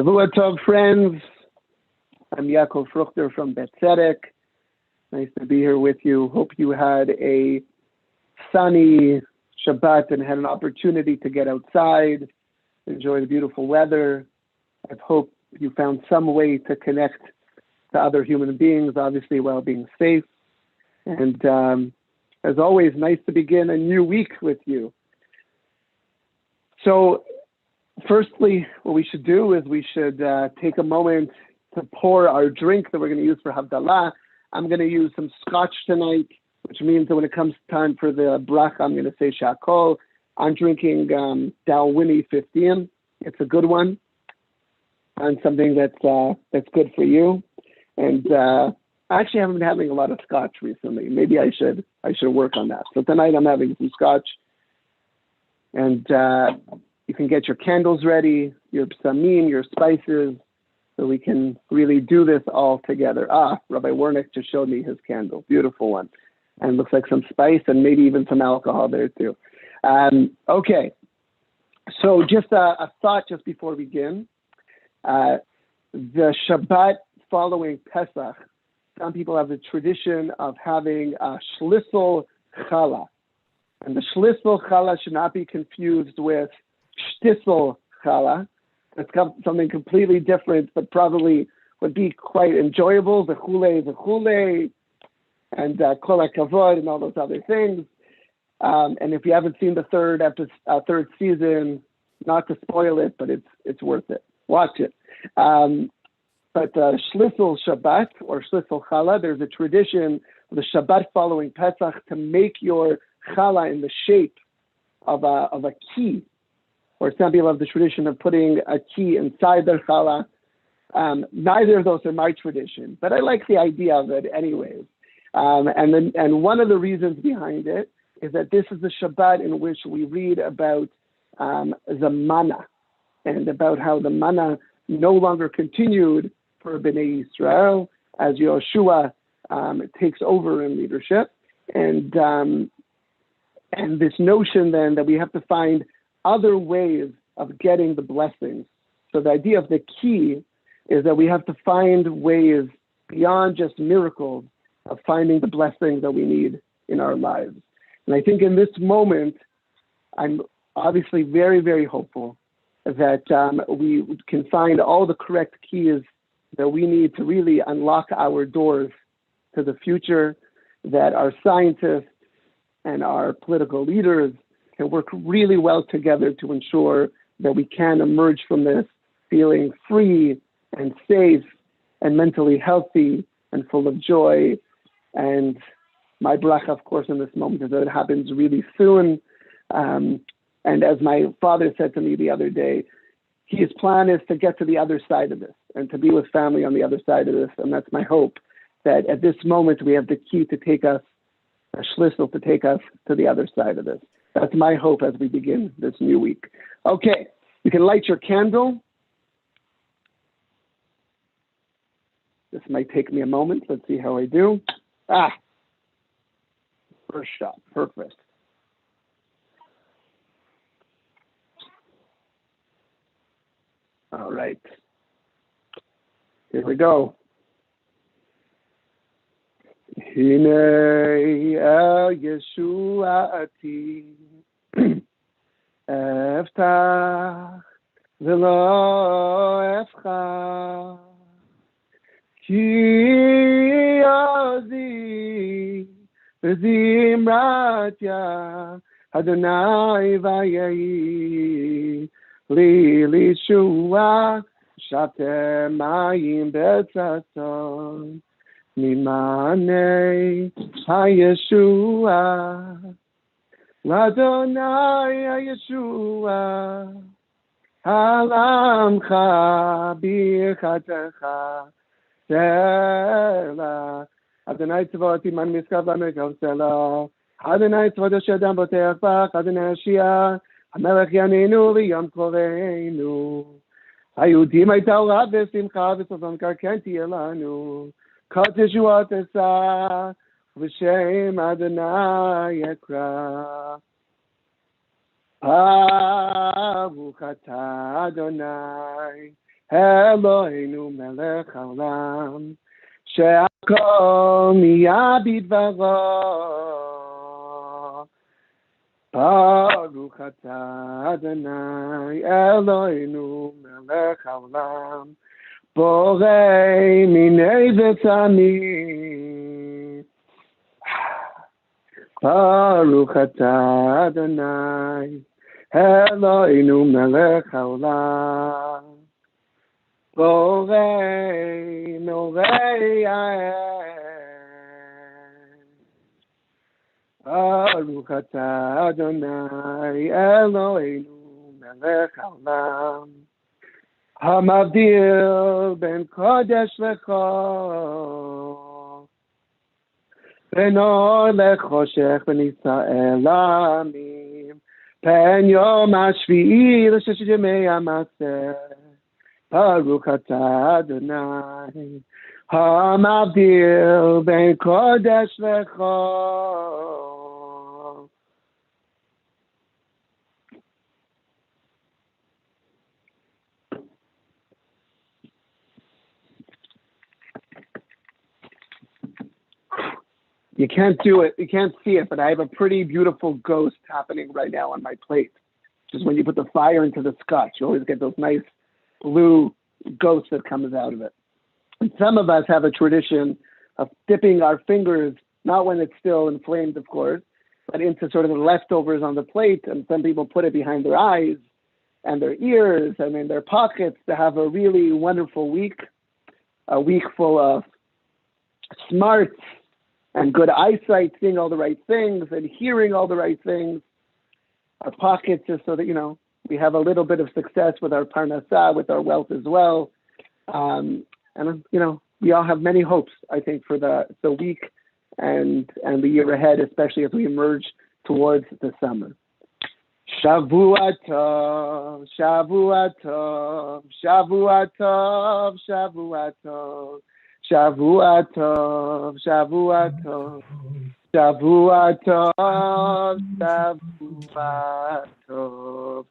Shavua Tov, friends. I'm Yaakov Fruchter from Beth Tzedec. Nice to be here with you. Hope you had a sunny Shabbat and had an opportunity to get outside, enjoy the beautiful weather. I hope you found some way to connect to other human beings, obviously while being safe. And as always, nice to begin a new week with you. So, firstly, what we should do is we should take a moment to pour our drink that we're going to use for Havdalah. I'm going to use some scotch tonight, which means that when it comes time for the bracha, I'm going to say Shakol. I'm drinking Dalwhinnie 15. It's a good one, and something that's good for you. And I actually haven't been having a lot of scotch recently. Maybe I should work on that. So tonight I'm having some scotch, and you can get your candles ready, your psamim, your spices, so we can really do this all together. Rabbi Wernick just showed me his candle. Beautiful one. And looks like some spice and maybe even some alcohol there too. Okay. So just a thought just before we begin. The Shabbat following Pesach, some people have the tradition of having a Shlisel Challah. And the Shlisel Challah should not be confused with Shtisel Challah. It's something completely different, but probably would be quite enjoyable. The chule, and kol hakavod, and all those other things. And if you haven't seen the third season, not to spoil it, but it's worth it. Watch it. But Shlisel Shabbat or Shlisel Challah, there's a tradition of the Shabbat following Pesach to make your challah in the shape of a key. Or some people have the tradition of putting a key inside their challah. Neither of those are my tradition, but I like the idea of it anyways. And one of the reasons behind it is that this is the Shabbat in which we read about the manna and about how the manna no longer continued for Bnei Israel as Yoshua takes over in leadership. And this notion then that we have to find other ways of getting the blessings. So the idea of the key is that we have to find ways beyond just miracles of finding the blessings that we need in our lives. And I think in this moment, I'm obviously very, very hopeful that we can find all the correct keys that we need to really unlock our doors to the future, that our scientists and our political leaders can work really well together to ensure that we can emerge from this feeling free and safe and mentally healthy and full of joy. And my bracha, of course, in this moment is that it happens really soon. And as my father said to me the other day, his plan is to get to the other side of this and to be with family on the other side of this. And that's my hope, that at this moment we have the key to take us, a shlisel to take us to the other side of this. That's my hope as we begin this new week. Okay, you can light your candle. This might take me a moment. Let's see how I do. First shot, perfect. All right, here we go. Hinei el Yeshuati eftach v'lo efchach ki ozi v'zimratya Adonai vayehi li lishua shatem mayim betzatzon Mimane HaYeshua Ladonai HaYeshua Halamcha Birchatecha Sela Adonai Tzvot Iman Miskav Lamekav Sela Adonai Tzvot Shadam Boteach Bach Adonai Shia HaMelech Yanenu V'Yom Koreinu Hayudim Hayta Ora V'Simcha V'Sozon Karken Tiyeh Lanu Kol Teshuatesa V'Shem Adonai Ekra Baruch Atah Adonai Eloheinu melech haolam, שהכל נהיה בדברו. ברוך אתה אדוני אלוהינו מלך העולם, בורא מיני וצמיח. ברוך אתה אדוני אלוהינו מלך העולם, בורא נורא האש. ברוך אתה אדוני אלוהינו מלך העולם, המבדיל בין קודש לחול, בין אור לחושך ונישא אל עמים, בין יום השביעי לששת ימי המעשה. ברוך אתה אדוני המבדיל בין קודש לחול. You can't do it, you can't see it, but I have a pretty beautiful ghost happening right now on my plate. Just when you put the fire into the scotch, you always get those nice blue ghosts that comes out of it. And some of us have a tradition of dipping our fingers, not when it's still inflamed, of course, but into sort of the leftovers on the plate. And some people put it behind their eyes and their ears and in their pockets to have a really wonderful week, a week full of smarts and good eyesight, seeing all the right things and hearing all the right things. Our pockets just so that, you know, we have a little bit of success with our parnassah, with our wealth as well. And, you know, we all have many hopes, I think, for the week and the year ahead, especially as we emerge towards the summer. Shavua tov, Shavua tov, Shavua tov, Shavua tov, Shavua tov, Shavua tov, Shavua tov, Shavua tov.